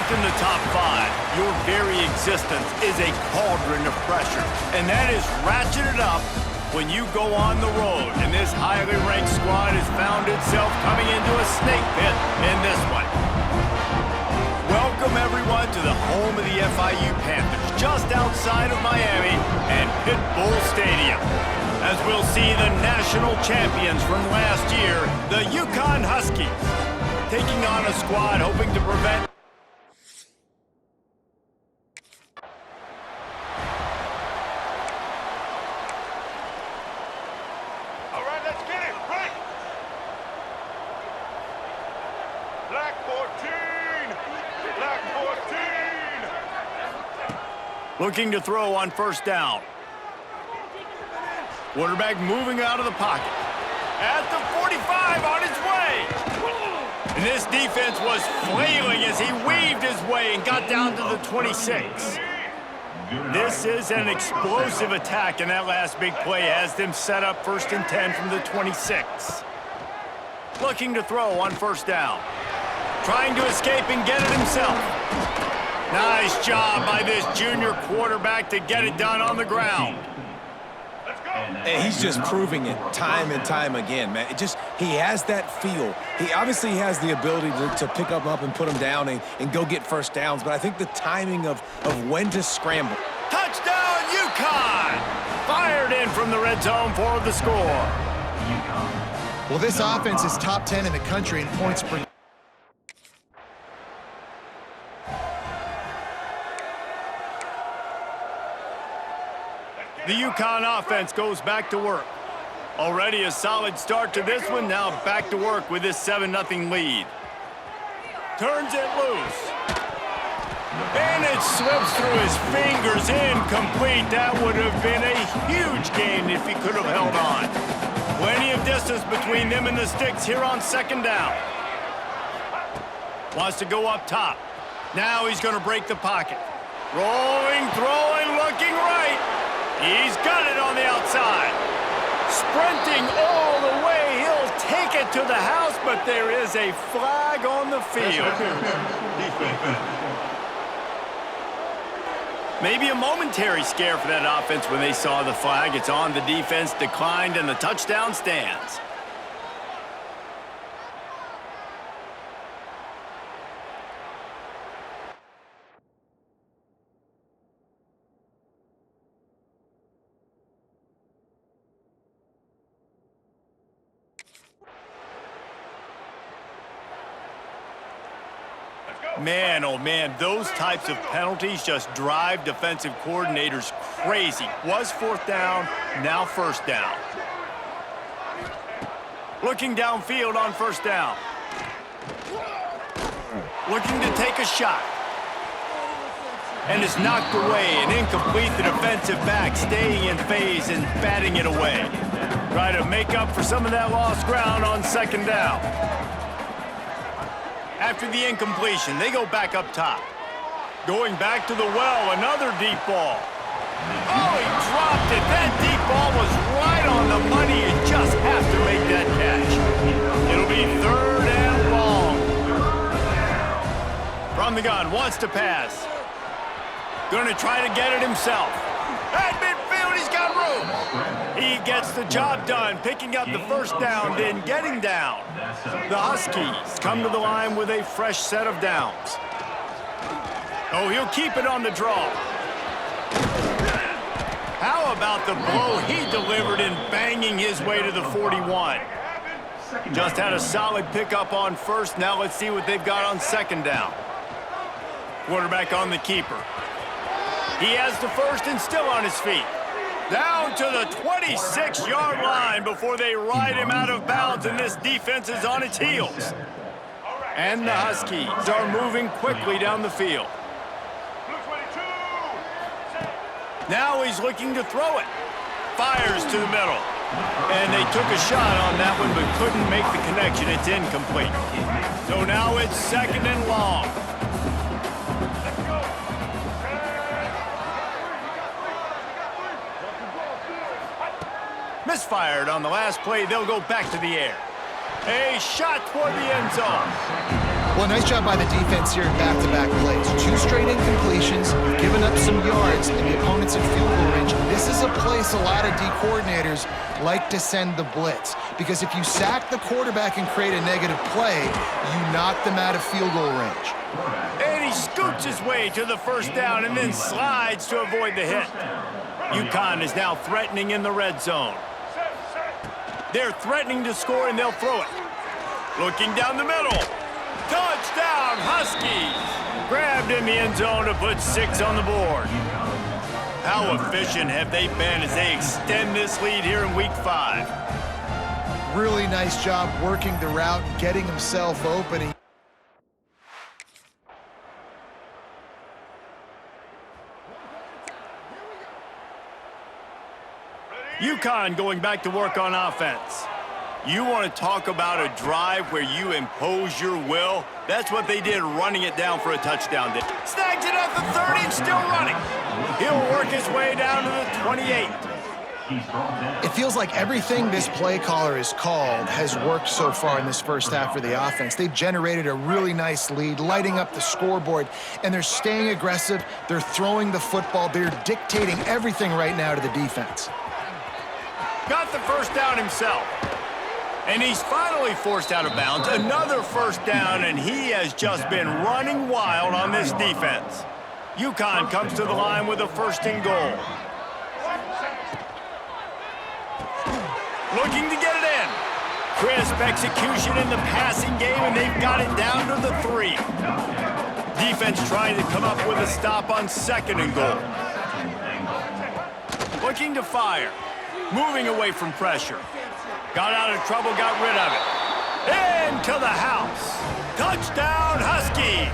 in the top five, your very existence is a cauldron of pressure. And that is ratcheted up when you go on the road. And this highly ranked squad has found itself coming into a snake pit in this one. Welcome, everyone, to the home of the FIU Panthers, just outside of Miami and Pit Bull Stadium, as we'll see the national champions from last year, the UConn Huskies, taking on a squad hoping to prevent looking to throw on first down. Quarterback moving out of the pocket. At the 45, on his way. And this defense was flailing as he weaved his way and got down to the 26. This is an explosive attack, and that last big play has them set up 1st and 10 from the 26. Looking to throw on first down. Trying to escape and get it himself. Nice job by this junior quarterback to get it done on the ground. And he's just proving it time and time again, man. He has that feel. He obviously has the ability to pick them up and put them down and go get first downs, but I think the timing of when to scramble. Touchdown, UConn! Fired in from the red zone for the score. Well, this offense is top 10 in the country in points per. The UConn offense goes back to work. Already a solid start to this one, now back to work with this 7-0 lead. Turns it loose. And it slips through his fingers, incomplete. That would have been a huge gain if he could have held on. Plenty of distance between them and the sticks here on second down. Wants to go up top. Now he's going to break the pocket. Rolling, throwing, looking right. He's got it on the outside. Sprinting all the way. He'll take it to the house, but there is a flag on the field. Maybe a momentary scare for that offense when they saw the flag. It's on, the defense declined, and the touchdown stands. Man, oh man, those types of penalties just drive defensive coordinators crazy. Was 4th down, now 1st down. Looking downfield on 1st down. Looking to take a shot. And is knocked away and incomplete. The defensive back staying in phase and batting it away. Try to make up for some of that lost ground on 2nd down. After the incompletion, they go back up top. Going back to the well, another deep ball. Oh, he dropped it. That deep ball was right on the money. You just have to make that catch. It'll be 3rd and long. From the gun, wants to pass. Going to try to get it himself. At midfield, he's got room. He gets the job done, picking up the 1st down, then getting down. The Huskies come to the line with a fresh set of downs. Oh, he'll keep it on the draw. How about the blow he delivered in banging his way to the 41? Just had a solid pickup on 1st. Now let's see what they've got on 2nd down. Quarterback on the keeper. He has the 1st and still on his feet. Down to the 26-yard line before they ride him out of bounds, and this defense is on its heels. And the Huskies are moving quickly down the field. Now he's looking to throw it. Fires to the middle. And they took a shot on that one, but couldn't make the connection. It's incomplete. So now it's 2nd and long. Misfired on the last play. They'll go back to the air. A shot toward the end zone. Well, nice job by the defense here in back-to-back plays. 2 straight incompletions, giving up some yards, and the opponent's in field goal range. This is a place a lot of D coordinators like to send the blitz, because if you sack the quarterback and create a negative play, you knock them out of field goal range. And he scoots his way to the first down and then slides to avoid the hit. UConn is now threatening in the red zone. They're threatening to score, and they'll throw it. Looking down the middle. Touchdown, Huskies! Grabbed in the end zone to put 6 on the board. How efficient have they been as they extend this lead here in Week 5? Really nice job working the route and getting himself open. UConn going back to work on offense. You want to talk about a drive where you impose your will? That's what they did, running it down for a touchdown. Snags it at the 30 and still running. He'll work his way down to the 28. It feels like everything this play caller has called has worked so far in this first half for the offense. They've generated a really nice lead, lighting up the scoreboard, and they're staying aggressive. They're throwing the football. They're dictating everything right now to the defense. Got the first down himself. And he's finally forced out of bounds. Another first down, and he has just been running wild on this defense. UConn comes to the line with a 1st and goal. Looking to get it in. Crisp execution in the passing game, and they've got it down to the 3. Defense trying to come up with a stop on 2nd and goal. Looking to fire. Moving away from pressure. Got out of trouble, got rid of it. Into the house. Touchdown, Huskies.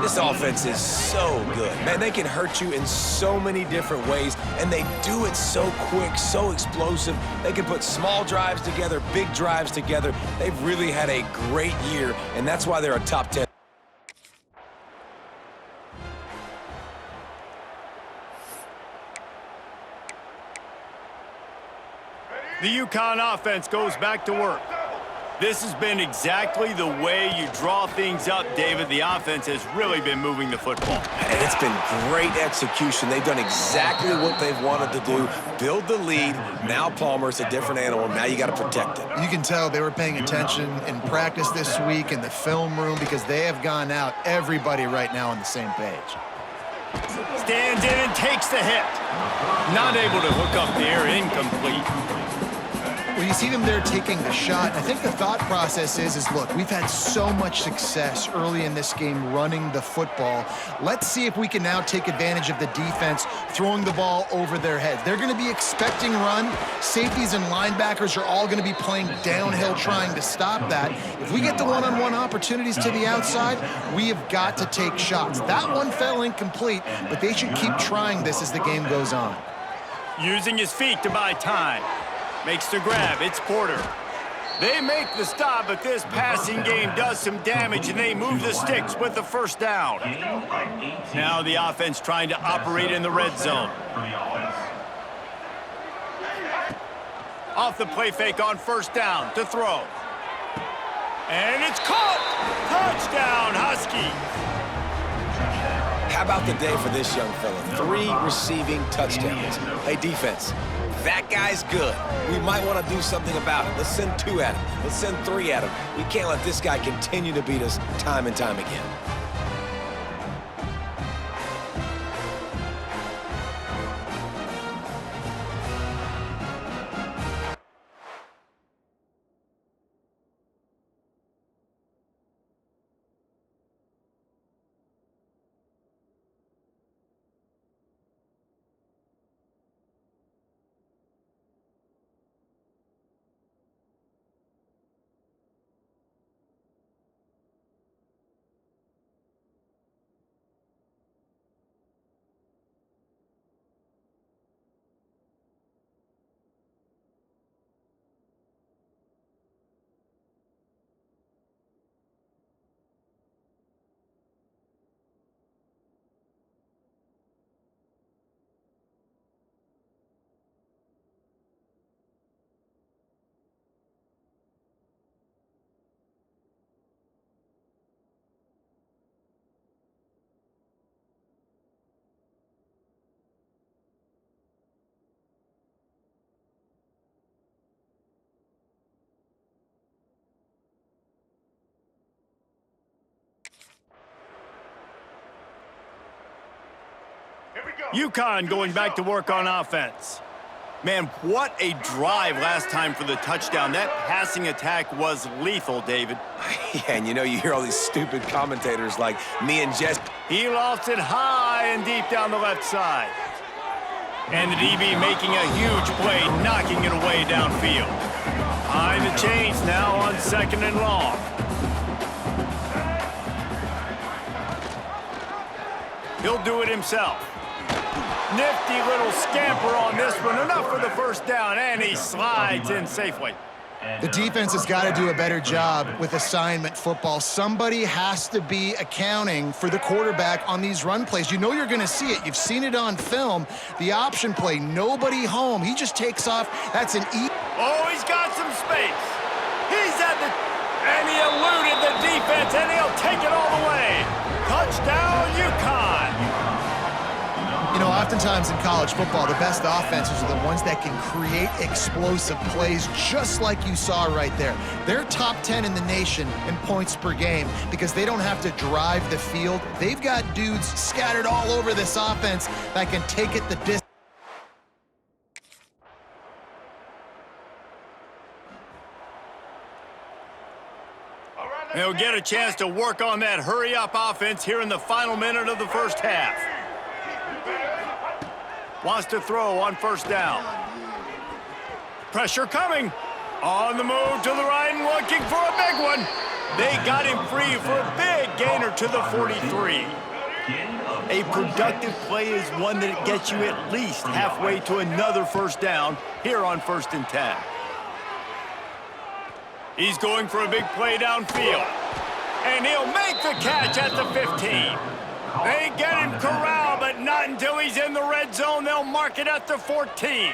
This offense is so good. Man, they can hurt you in so many different ways, and they do it so quick, so explosive. They can put small drives together, big drives together. They've really had a great year, and that's why they're a top 10. The UConn offense goes back to work. This has been exactly the way you draw things up, David. The offense has really been moving the football. And it's been great execution. They've done exactly what they've wanted to do. Build the lead. Now Palmer's a different animal. Now you got to protect it. You can tell they were paying attention in practice this week in the film room, because they have gone out, everybody right now on the same page. Stands in and takes the hit. Not able to hook up there, incomplete. Well, you see them there taking the shot. I think the thought process is look, we've had so much success early in this game running the football. Let's see if we can now take advantage of the defense throwing the ball over their heads. They're going to be expecting run. Safeties and linebackers are all going to be playing downhill trying to stop that. If we get the one-on-one opportunities to the outside, we have got to take shots. That one fell incomplete, but they should keep trying this as the game goes on. Using his feet to buy time. Makes the grab. It's Porter. They make the stop, but this passing game does some damage, and they move the sticks with the 1st down. Now the offense trying to operate in the red zone. Off the play fake on 1st down to throw. And it's caught! Touchdown, Huskies! How about the day for this young fella? 3 receiving touchdowns. Hey, defense. That guy's good. We might want to do something about it. Let's send 2 at him. Let's send 3 at him. We can't let this guy continue to beat us time and time again. UConn going back to work on offense. Man, what a drive last time for the touchdown. That passing attack was lethal, David. Yeah, and you hear all these stupid commentators like me and Jess. He lofts it high and deep down the left side. And the DB making a huge play, knocking it away downfield. Behind the chains now on 2nd and long. He'll do it himself. Nifty little scamper on this one. Enough for the first down, and he slides in safely. The defense has got to do a better job with assignment football. Somebody has to be accounting for the quarterback on these run plays. You know you're going to see it. You've seen it on film. The option play, nobody home. He just takes off. That's an Oh, he's got some space. He's at the... And he eluded the defense, and he'll take it all the way. Touchdown, UConn. You know, oftentimes in college football, the best offenses are the ones that can create explosive plays, just like you saw right there. They're top 10 in the nation in points per game because they don't have to drive the field. They've got dudes scattered all over this offense that can take it the distance. They'll get a chance to work on that hurry-up offense here in the final minute of the first half. Wants to throw on 1st down. Pressure coming. On the move to the right and looking for a big one. They got him free for a big gainer to the 43. A productive play is one that gets you at least halfway to another 1st down here on 1st and 10. He's going for a big play downfield. And he'll make the catch at the 15. They get him corralled, but not until he's in the red zone. They'll mark it at the 14.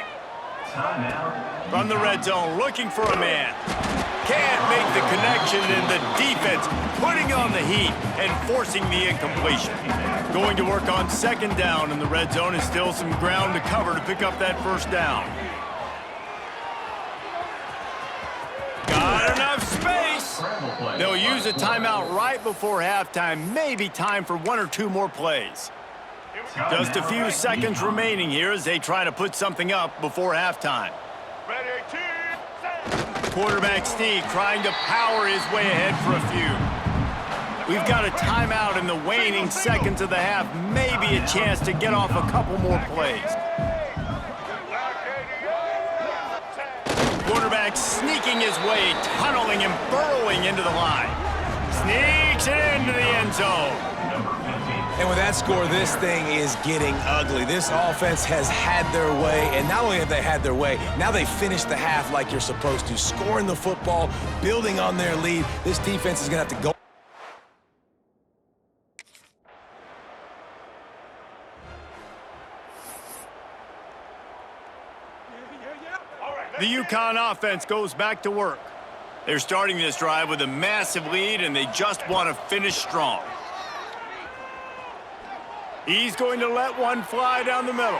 From the red zone, looking for a man. Can't make the connection, and the defense putting on the heat and forcing the incompletion. Going to work on 2nd down in the red zone is still some ground to cover to pick up that 1st down. Got enough space. They'll use a timeout right before halftime. Maybe time for 1 or 2 more plays. Just a few seconds remaining here as they try to put something up before halftime. Quarterback Steve trying to power his way ahead for a few. We've got a timeout in the waning seconds of the half. Maybe a chance to get off a couple more plays. Quarterback sneaking his way, tunneling and burrowing into the line. Sneaks it into the end zone. And with that score, this thing is getting ugly. This offense has had their way, and not only have they had their way, now they finish the half like you're supposed to, scoring the football, building on their lead. This defense is going to have to go. The UConn offense goes back to work. They're starting this drive with a massive lead, and they just want to finish strong. He's going to let one fly down the middle.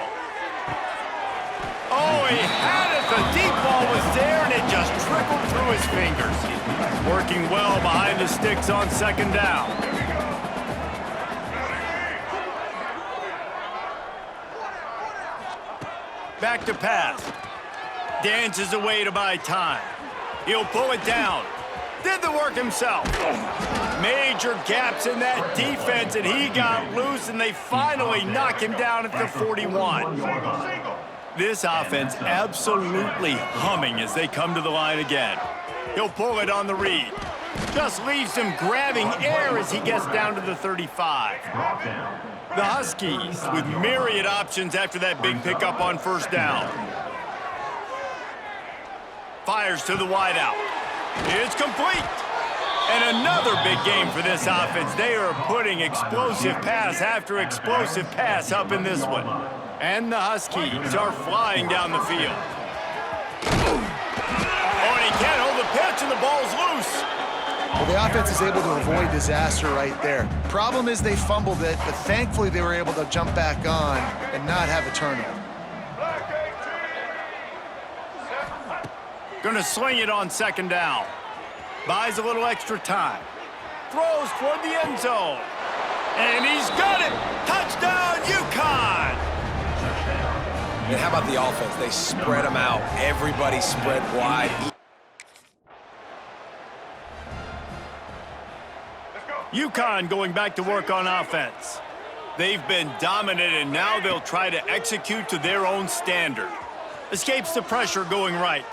Oh, he had it. The deep ball was there, and it just trickled through his fingers. Working well behind the sticks on 2nd down. Back to pass. Dances away to buy time. He'll pull it down. Did the work himself. Major gaps in that defense, and he got loose, and they finally knock him down at the 41. This offense absolutely humming as they come to the line again. He'll pull it on the read. Just leaves him grabbing air as he gets down to the 35. The Huskies with myriad options after that big pickup on 1st down. Fires to the wideout. It's complete. And another big game for this offense. They are putting explosive pass after explosive pass up in this one. And the Huskies are flying down the field. Oh, and he can't hold the pitch, and the ball's loose. Well, the offense is able to avoid disaster right there. Problem is they fumbled it, but thankfully they were able to jump back on and not have a turnover. Going to sling it on 2nd down. Buys a little extra time. Throws toward the end zone. And he's got it. Touchdown, UConn. And how about the offense? They spread them out. Everybody spread wide. UConn going back to work on offense. They've been dominant, and now they'll try to execute to their own standard. Escapes the pressure going right.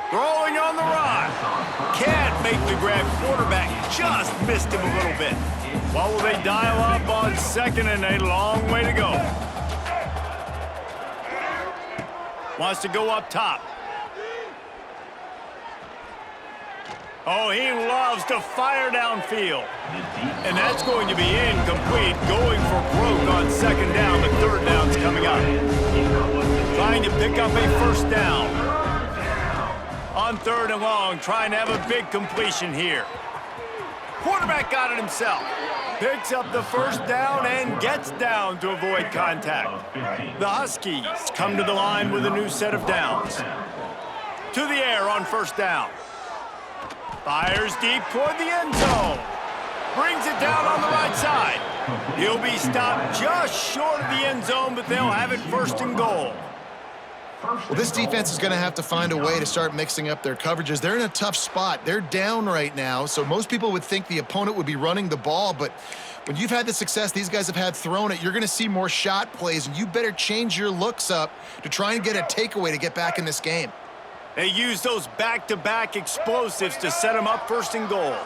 Throwing on the run. Can't make the grab. Quarterback just missed him a little bit. What will they dial up on second and a long way to go? Wants to go up top. Oh, he loves to fire downfield. And that's going to be incomplete. Going for broke on second down. The third down's coming up. Trying to pick up a first down. On third and long, trying to have a big completion here. Quarterback got it himself. Picks up the first down and gets down to avoid contact. The Huskies come to the line with a new set of downs. To the air on first down. Fires deep toward the end zone. Brings it down on the right side. He'll be stopped just short of the end zone, but they'll have it first and goal. Well, this defense is going to have to find a way to start mixing up their coverages. They're in a tough spot. They're down right now, so most people would think the opponent would be running the ball, but when you've had the success these guys have had throwing it, you're going to see more shot plays, and you better change your looks up to try and get a takeaway to get back in this game. They use those back-to-back explosives to set them up first and goal.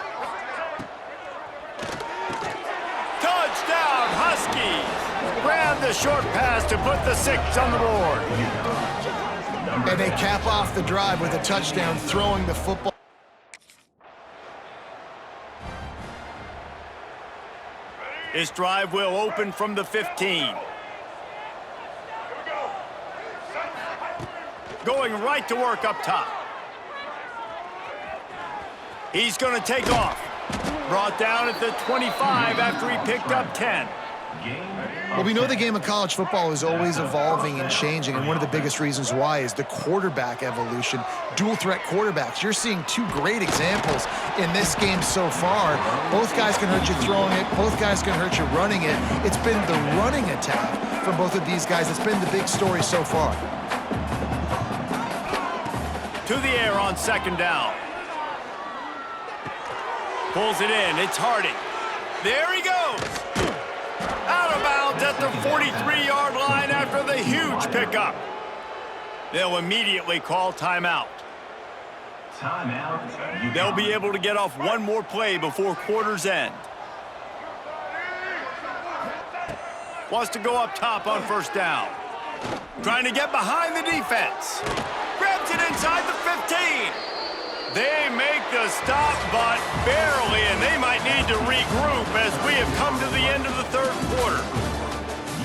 Touchdown, Huskies! Grab the short pass to put the 6 on the board. And they cap off the drive with a touchdown, throwing the football. This drive will open from the 15. Going right to work up top. He's going to take off. Brought down at the 25 after he picked up 10. Well, we know the game of college football is always evolving and changing, and one of the biggest reasons why is the quarterback evolution. Dual threat quarterbacks. You're seeing two great examples in this game so far. Both guys can hurt you throwing it. Both guys can hurt you running it. It's been the running attack from both of these guys that's been the big story so far. To the air on second down. Pulls it in. It's Harding. There he goes. Out of bounds at the 43-yard line after the huge pickup. They'll immediately call timeout. They'll be able to get off one more play before quarter's end. Wants to go up top on first down. Trying to get behind the defense. Grabs it inside the 15. They make the stop, but barely, and they might need to regroup as we have come to the end of the third quarter.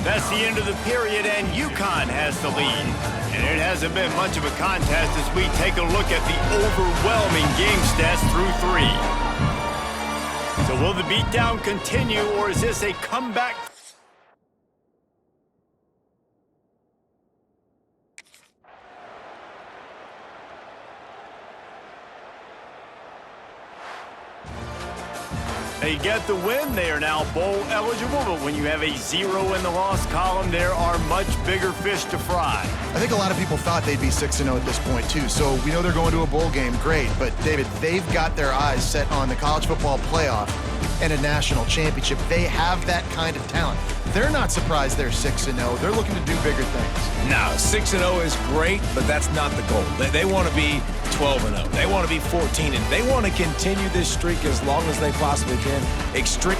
That's the end of the period, and UConn has the lead. And it hasn't been much of a contest as we take a look at the overwhelming game stats through 3. So will the beatdown continue, or is this a comeback? They get the win. They are now bowl eligible, but when you have a 0 in the loss column, there are much bigger fish to fry. I think a lot of people thought they'd be 6-0 at this point, too. So we know they're going to a bowl game. Great. But, David, they've got their eyes set on the college football playoff and a national championship. They have that kind of talent. They're not surprised they're 6-0. They're looking to do bigger things. No, 6-0 is great, but that's not the goal. They want to be 12-0. They want to be 14-0. They want to continue this streak as long as they possibly can. Extreme.